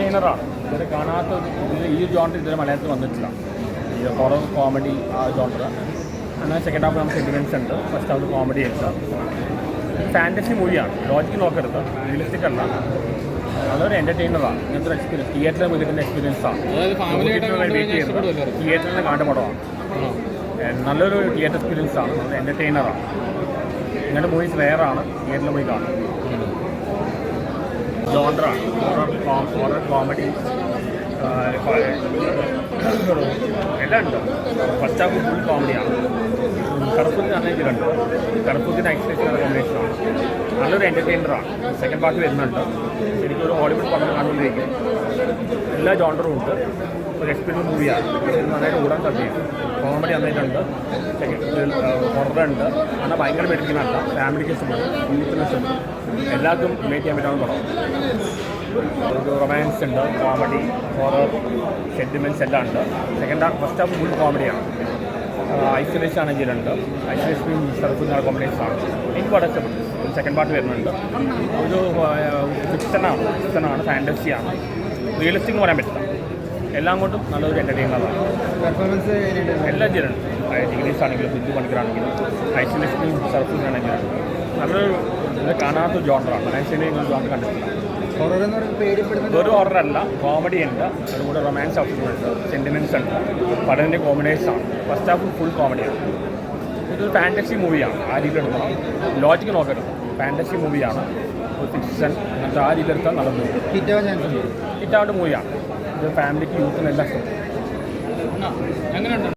എൻ്റർടൈനറാണ്. ഇതുവരെ കാണാത്ത ഈ ജോണർ ഇതുവരെ മലയാളത്തിൽ വന്നിട്ടില്ല. ഈ ഹൊറർ കോമഡി ആ ജോണർ. എന്നാൽ സെക്കൻഡ് ഹാഫ് നമുക്ക് സെൻറ്റിമെൻറ്റ്സ് ഉണ്ട്, ഫസ്റ്റ് ഹാഫ് കോമഡി ഉണ്ട്. ഫാൻറ്റസി മൂവിയാണ്, ലോജിക്ക് നോക്കരുത്, റിയലിസ്റ്റിക് അല്ല. അതൊരു എൻ്റർടൈനറാണ്. ഇങ്ങനത്തെ ഒരു എക്സ്പീരിയൻസ് തിയേറ്ററിൽ വിളിക്കുന്ന എക്സ്പീരിയൻസാണ്. തിയേറ്ററിൽ കാണുന്ന പടമാണ്. നല്ലൊരു തിയേറ്റർ എക്സ്പീരിയൻസാണ്, നല്ല എൻ്റർടൈനറാണ്. ഇങ്ങനത്തെ മൂവീസ് റെയറാണ് തിയേറ്ററിൽ പോയി കാണുന്നത്. ജോണറാണ് ഹൊറർ കോമഡി എല്ലാം ഉണ്ട്. ഫസ്റ്റ് ഹാഫ് ഫുൾ കോമഡിയാണ്. കറുപ്പത്തിന് അന്നേക്കുണ്ട്. കറുപ്പത്തിന് ഐസൊലേഷൻ കോമ്പിനേഷനാണ്. നല്ലൊരു എൻ്റർടൈനറാണ്. സെക്കൻഡ് പാർട്ട് വരുന്നുണ്ട്. ശരിക്കും ഒരു ഹോളിവുഡ് പടം കാണുമ്പോഴേക്കും എല്ലാ ജോണറും ഉണ്ട്. ഒരു എക്സ്പീരിയൻസ് മൂവിയാണ്. നന്നായിട്ട് കൂടാൻ സാധ്യതയാണ്. കോമഡി നന്നായിട്ടുണ്ട്, ഹൊററുണ്ട്. എന്നാൽ ഭയങ്കര മെഡിക്കുന്നല്ല. ഫാമിലിക്ക് ഇഷ്ടപ്പെടും, യൂത്തിന് ഇഷ്ടപ്പെടും, എല്ലാവർക്കും റിലേറ്റ് ചെയ്യാൻ പറ്റാവുന്ന പടം. റൊമാൻസ് ഉണ്ട്, കോമഡി, ഹൊറർ, സെൻറ്റിമെൻറ്റ്സ് എല്ലാം ഉണ്ട്. ഫസ്റ്റ് ഹാഫ് ഫുൾ കോമഡിയാണ്. ഐസൊലേഷൻ ആണെങ്കിലുണ്ട്. ഐസൊലേഷനും സർഫിനുള്ള കോമ്പിനേഷനാണ്. എനിക്ക് പടം ഇഷ്ടപ്പെട്ടു. സെക്കൻഡ് പാർട്ട് വരുന്നുണ്ട്. ഒരു ഫിക്ഷനാണ്, ഫാൻറ്റസിയാണ്. റിയലിസ്റ്റിക് എന്ന് പറയാൻ പറ്റില്ല. എല്ലാം കൊണ്ടും നല്ലൊരു എൻ്റർടൈനറാണ്. പെർഫോമൻസ് എല്ലാം ചെയ്യുന്നുണ്ട്. ഡിഗ്രീസ് ആണെങ്കിലും ബിന്ദു പണിക്കറാണെങ്കിലും ഐസൊലേഷനും സർഫിനാണെങ്കിലും നല്ലൊരു കാണാത്ത ജോണറാണ്. മലയാള ജോണർ കണ്ടിട്ടില്ല. ഒരു ഹൊററല്ല, കോമഡി ഉണ്ട്. അതുകൂടെ റൊമാൻസ് ഓപ്ഷനുണ്ട്, സെൻറ്റിമെൻറ്റ്സ് ഉണ്ട്. പടത്തിൻ്റെ കോമ്പിനേഷനാണ്. ഫസ്റ്റ് ഹാഫ് ഫുൾ കോമഡിയാണ്. ഇതൊരു ഫാൻറ്റസി മൂവിയാണ്. ആ രീതിയിൽ എടുക്കണം, ലോജിക്ക് നോക്കരുത്. ഫാൻറ്റസി മൂവിയാണ്, ഒരു ഫിക്ഷൻ. അങ്ങനത്തെ ആ രീതിയിൽ എടുത്താൽ നല്ല മൂവി. ഹിറ്റാവേണ്ട മൂവിയാണ്. ഇത് ഫാമിലിക്ക് യൂത്തിനെല്ലാം ഇഷ്ടം.